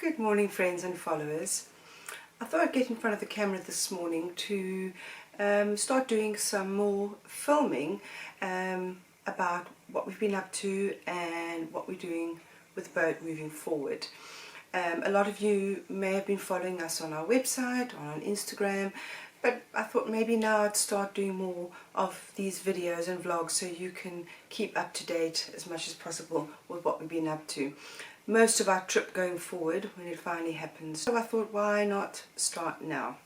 Good morning, friends and followers. I thought I'd get in front of the camera this morning to start doing some more filming about what we've been up to and what we're doing with the boat moving forward. A lot of you may have been following us on our website or on Instagram, but I thought maybe now I'd start doing more of these videos and vlogs so you can keep up to date as much as possible with what we've been up to. Most of our trip going forward when it finally happens. So I thought, why not start now?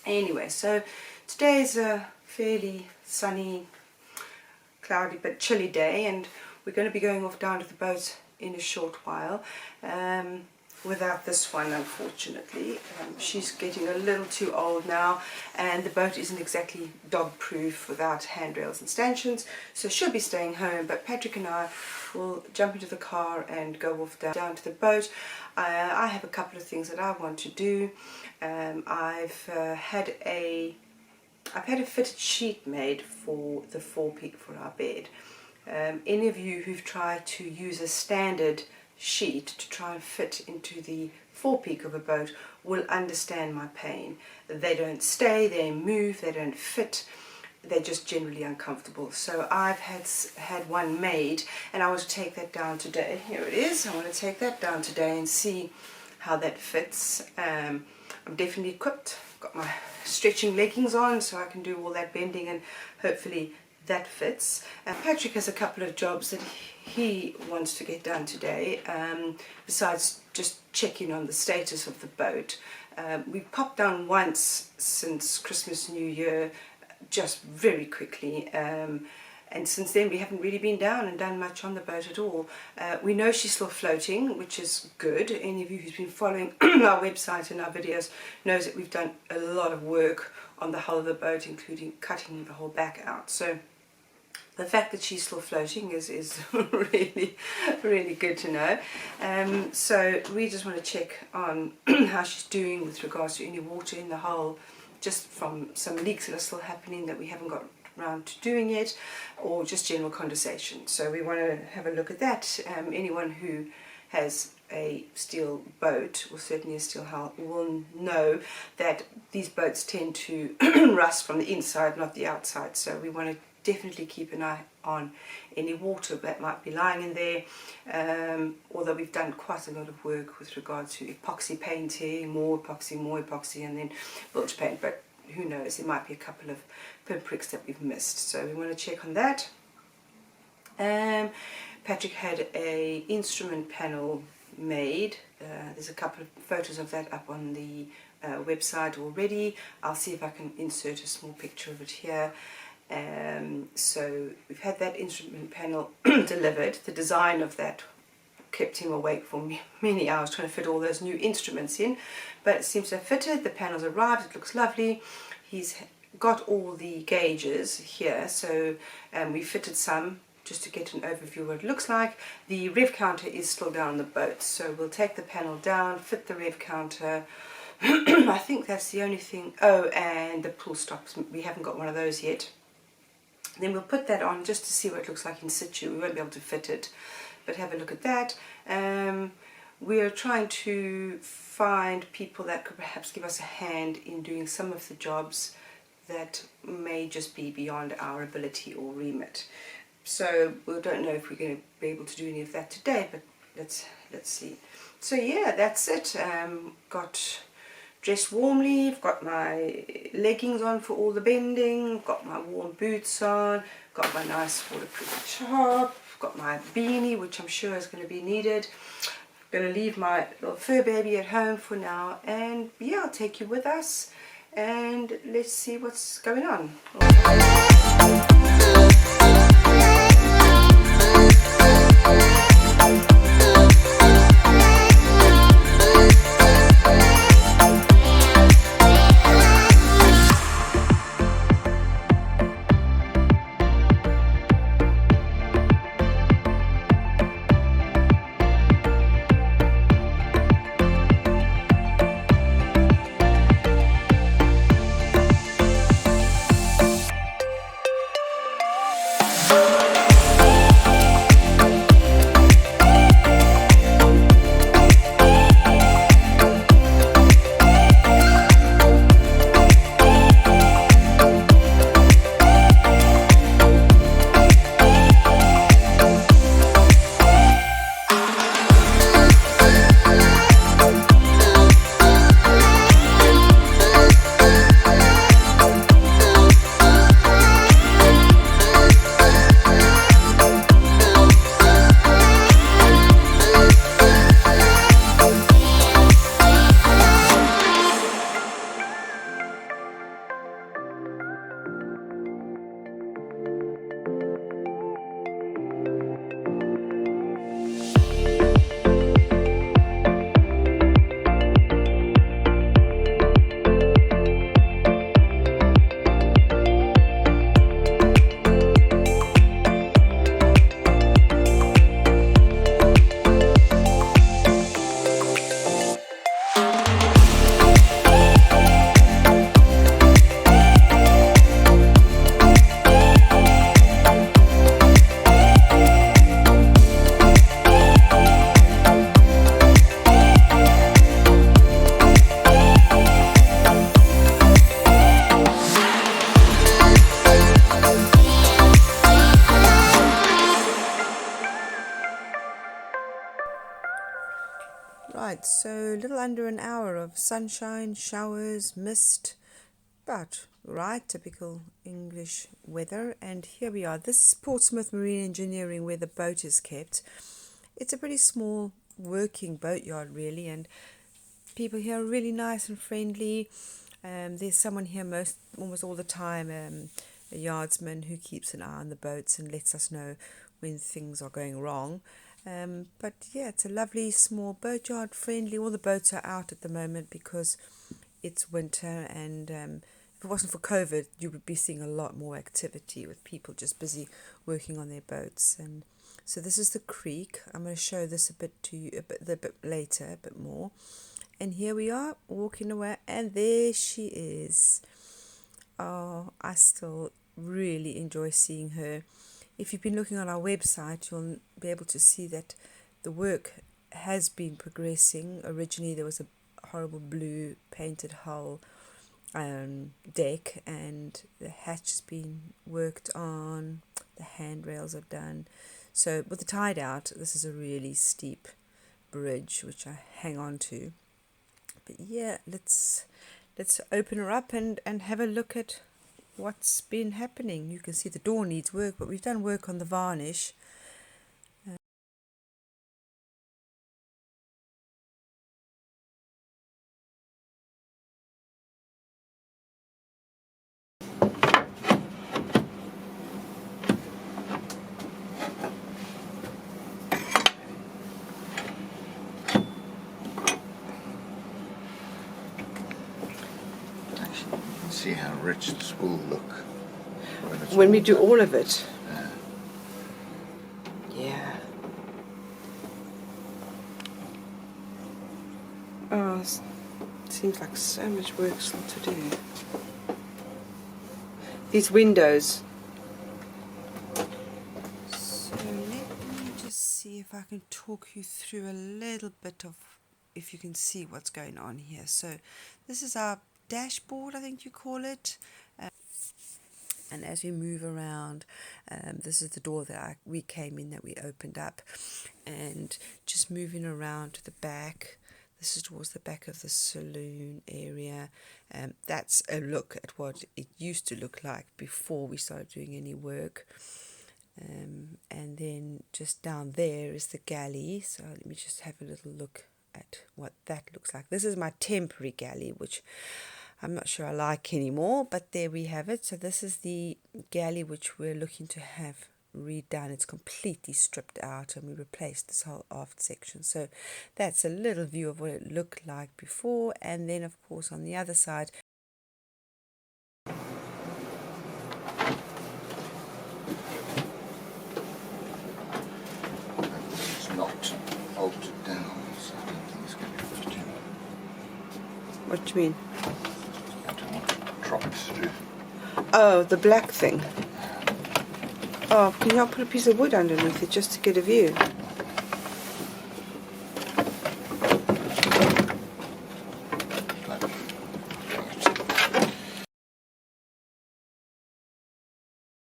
Anyway, so today is a fairly sunny, cloudy but chilly day, and we're going to be going off down to the boat in a short while. Without this one, unfortunately. She's getting a little too old now, and the boat isn't exactly dog proof without handrails and stanchions, so she'll be staying home, but Patrick and I will jump into the car and go off down to the boat. I have a couple of things that I want to do. I've had a fitted sheet made for the forepeak for our bed. Any of you who've tried to use a standard sheet to try and fit into the forepeak of a boat will understand my pain. They don't stay, they move, they don't fit, they're just generally uncomfortable. So I've had one made, and I want to take that down today. Here it is. I want to take that down today and see how that fits. I'm definitely equipped. Got my stretching leggings on so I can do all that bending, and hopefully that fits. Patrick has a couple of jobs that he wants to get done today, besides just checking on the status of the boat. We've popped down once since Christmas, New Year, just very quickly, and since then we haven't really been down and done much on the boat at all. We know she's still floating, which is good. Any of you who's been following our website and our videos knows that we've done a lot of work on the hull of the boat, including cutting the whole back out. So the fact that she's still floating is really, really good to know. So we just want to check on how she's doing with regards to any water in the hull, just from some leaks that are still happening that we haven't got around to doing yet, or just general condensation. So we want to have a look at that. Anyone who has a steel boat, or certainly a steel hull, will know that these boats tend to rust from the inside, not the outside. So we want to definitely keep an eye on any water that might be lying in there, although we've done quite a lot of work with regard to epoxy painting, more epoxy, and then bilge paint, but who knows, there might be a couple of pinpricks that we've missed, so we want to check on that. Patrick had a instrument panel made. There's a couple of photos of that up on the website already. I'll see if I can insert a small picture of it here. So we've had that instrument panel delivered. The design of that kept him awake for many hours trying to fit all those new instruments in, but it seems to have fitted. The panel's arrived, it looks lovely. He's got all the gauges here, so we fitted some just to get an overview of what it looks like. The rev counter is still down on the boat, so we'll take the panel down, fit the rev counter. I think that's the only thing. Oh, and the pull stops, we haven't got one of those yet. Then we'll put that on just to see what it looks like in situ. We won't be able to fit it, but have a look at that. We are trying to find people that could perhaps give us a hand in doing some of the jobs that may just be beyond our ability or remit. So we don't know if we're going to be able to do any of that today, but let's see. So yeah, that's it. Got dressed warmly, I've got my leggings on for all the bending, got my warm boots on, got my nice waterproof top, got my beanie, which I'm sure is going to be needed. I'm going to leave my little fur baby at home for now, and yeah, I'll take you with us and let's see what's going on. Right, so a little under an hour of sunshine, showers, mist, but right, typical English weather. And here we are. This is Portsmouth Marine Engineering, where the boat is kept. It's a pretty small working boatyard, really, and people here are really nice and friendly. There's someone here almost all the time, a yardsman who keeps an eye on the boats and lets us know when things are going wrong. But yeah, it's a lovely small boatyard, friendly. All the boats are out at the moment because it's winter, and if it wasn't for COVID, you would be seeing a lot more activity with people just busy working on their boats. And so this is the creek. I'm going to show this a bit to you a bit later, a bit more. And here we are walking away, and there she is. Oh, I still really enjoy seeing her. If you've been looking on our website, you'll be able to see that the work has been progressing. Originally, there was a horrible blue painted hull deck, and the hatch has been worked on. The handrails are done. So with the tide out, this is a really steep bridge which I hang on to. But yeah, let's open her up and have a look at what's been happening. You can see the door needs work, but we've done work on the varnish. See how rich this will look when we do all of it. Yeah. Yeah. Oh, seems like so much work still to do. These windows. So let me just see if I can talk you through a little bit of, if you can see what's going on here. So this is our dashboard, I think you call it. And as we move around, this is the door that we came in, that we opened up. And just moving around to the back, this is towards the back of the saloon area. That's a look at what it used to look like before we started doing any work. And then just down there is the galley. So let me just have a little look at what that looks like. This is my temporary galley, which I'm not sure I like anymore, but there we have it. So this is the galley which we're looking to have redone. It's completely stripped out, and we replaced this whole aft section. So that's a little view of what it looked like before. And then of course on the other side, It's not bolted down, so I don't think it's going to be able to do. what do you mean? I don't want to drop it through. Oh, the black thing. Oh, can you put a piece of wood underneath it just to get a view?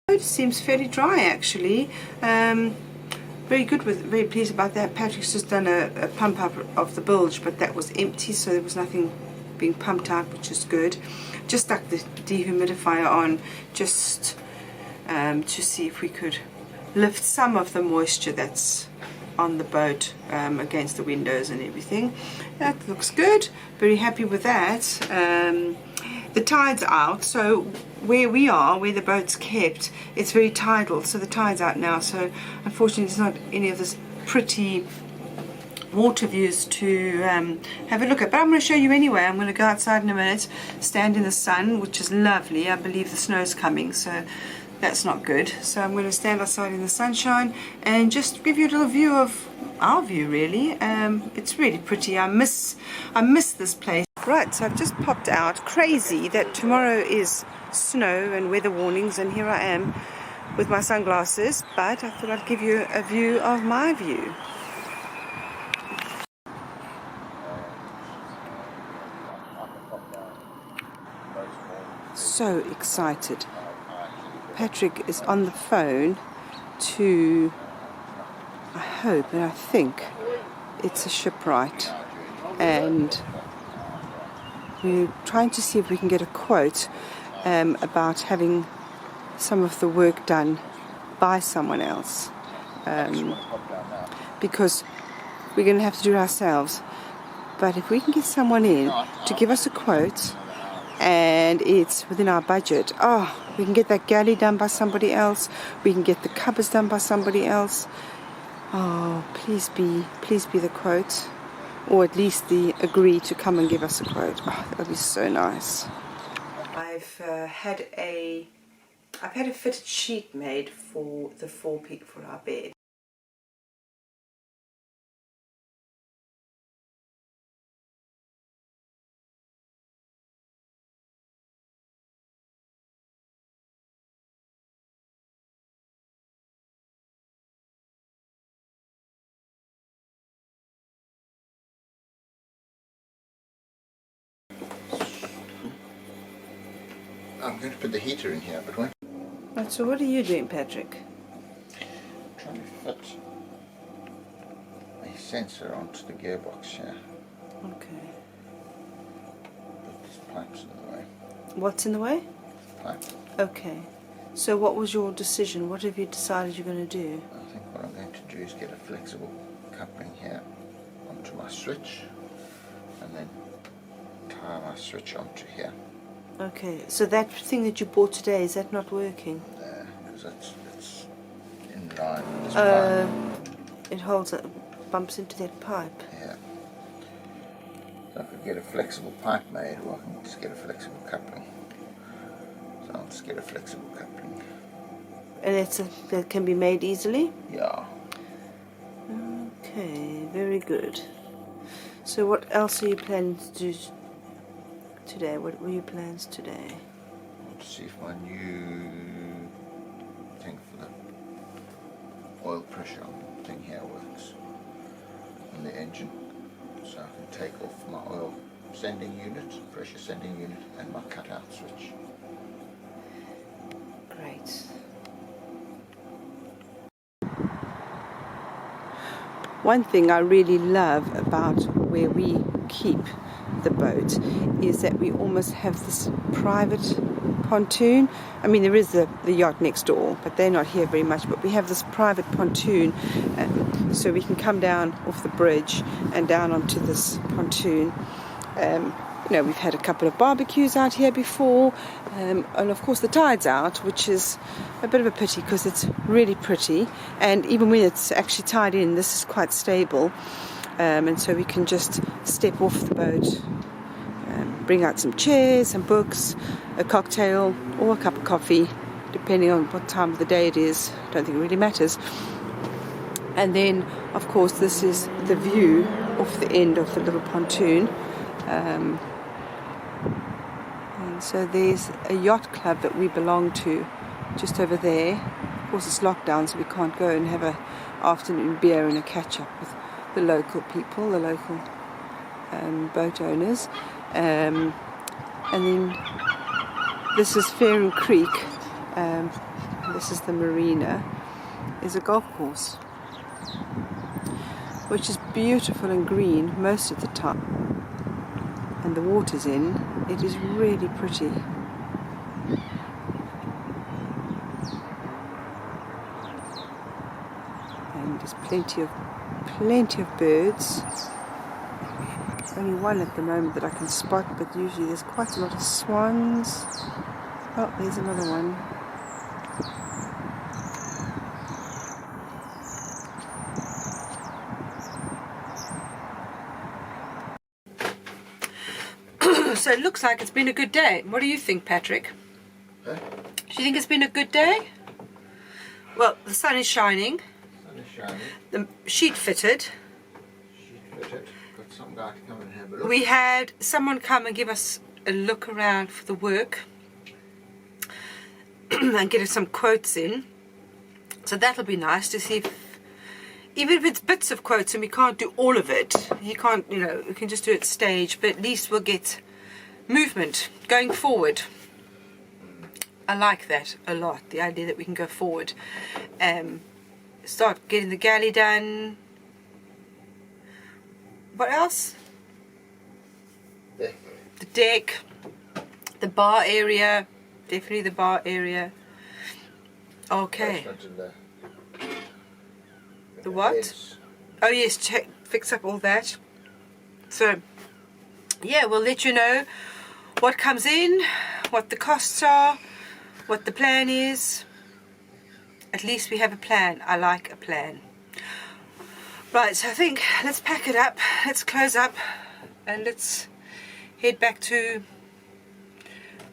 It seems fairly dry, actually. Very pleased about that. Patrick's just done a pump up of the bilge, but that was empty, so there was nothing being pumped out, which is good. Just stuck the dehumidifier on just to see if we could lift some of the moisture that's on the boat against the windows and everything. That looks good. Very happy with that. The tide's out, so where we are, where the boat's kept, it's very tidal, so the tide's out now, so unfortunately there's not any of this pretty water views to have a look at, but I'm going to show you anyway. I'm going to go outside in a minute, stand in the sun, which is lovely. I believe the snow's coming, so that's not good. So I'm going to stand outside in the sunshine and just give you a little view of our view, really. It's really pretty. I miss this place. Right, so I've just popped out. Crazy that tomorrow is snow and weather warnings, and here I am with my sunglasses, but I thought I'd give you a view of my view. So excited. Patrick is on the phone to, I hope and I think it's a shipwright and we're trying to see if we can get a quote about having some of the work done by someone else, because we're going to have to do it ourselves. But if we can get someone in to give us a quote and it's within our budget, we can get that galley done by somebody else, we can get the cupboards done by somebody else. Please be the quote, or at least the agree to come and give us a quote. That would be so nice. I've had a fitted sheet made for the 4 people for our bed. I'm going to put the heater in here, but when Right, so what are you doing, Patrick? trying to fit a sensor onto the gearbox here. Okay. But this pipe's in the way. What's in the way? Pipe. Okay. So what was your decision? What have you decided you're going to do? I think what I'm going to do is get a flexible coupling here onto my switch, and then tie my switch onto here. Okay, so that thing that you bought today, is that not working? Because it's in line with this pipe. It holds it, bumps into that pipe. Yeah. So I could get a flexible pipe made, or I can just get a flexible coupling. So I'll just get a flexible coupling. And that can be made easily? Yeah. Okay, very good. So what else are you planning to do today? What were your plans today? I want to see if my new thing for the oil pressure thing here works on the engine. So I can take off my oil sending unit, pressure sending unit, and my cutout switch. Great. One thing I really love about where we keep the boat is that we almost have this private pontoon. I mean, there is the yacht next door, but they're not here very much, but we have this private pontoon, so we can come down off the bridge and down onto this pontoon. We've had a couple of barbecues out here before, and of course the tide's out, which is a bit of a pity because it's really pretty, and even when it's actually tied in, this is quite stable. And so we can just step off the boat, bring out some chairs, some books, a cocktail or a cup of coffee, depending on what time of the day it is. I don't think it really matters. And then, of course, this is the view off the end of the little pontoon. And so there's a yacht club that we belong to just over there. Of course, it's locked down, so we can't go and have an afternoon beer and a catch-up with the local people, the local boat owners. And then this is Fairham Creek. This is the marina. Is a golf course, which is beautiful and green most of the time. And the water's in. It is really pretty. And there's plenty of birds. Only one at the moment that I can spot, but usually there's quite a lot of swans. Oh, there's another one. So it looks like it's been a good day. What do you think, Patrick? Huh? Do you think it's been a good day? Well, the sun is shining. Sun is shining. The sheet fitted. Sheet fitted. Got some guy to come and have a look. We had someone come and give us a look around for the work and get us some quotes in. So that'll be nice to see if, even if it's bits of quotes and we can't do all of it, we can just do it staged, but at least we'll get movement going forward. I like that a lot, the idea that we can go forward. Start getting the galley done. What else? Deck. the deck, the bar area, definitely the bar area. Okay. Basement and The what? heads. Oh yes, check, fix up all that. So, yeah, we'll let you know what comes in, what the costs are, what the plan is. At least we have a plan. I like a plan. Right, so I think let's pack it up, let's close up, and let's head back to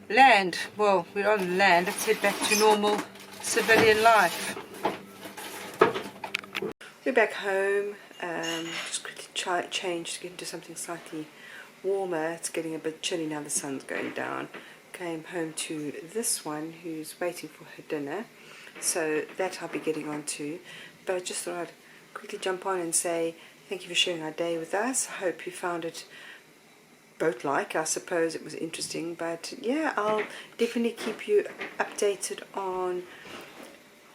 land. Well, we're on land, let's head back to normal civilian life. We're back home, just quickly change to get into something slightly warmer. It's getting a bit chilly now, the sun's going down. Came home to this one who's waiting for her dinner, so that I'll be getting on to. But I just thought I'd quickly jump on and say thank you for sharing our day with us. I hope you found it boat-like. I suppose it was interesting, but yeah, I'll definitely keep you updated on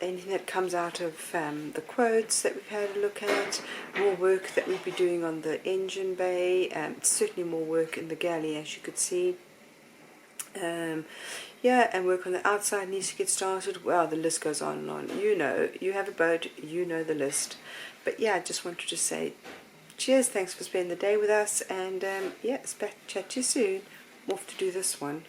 anything that comes out of the quotes that we've had a look at, more work that we'll be doing on the engine bay, certainly more work in the galley, as you could see. Yeah, and work on the outside needs to get started. Well, the list goes on and on. You know, you have a boat, you know the list. But yeah, I just wanted to say cheers, thanks for spending the day with us, and yeah, chat to you soon. I'm off to do this one.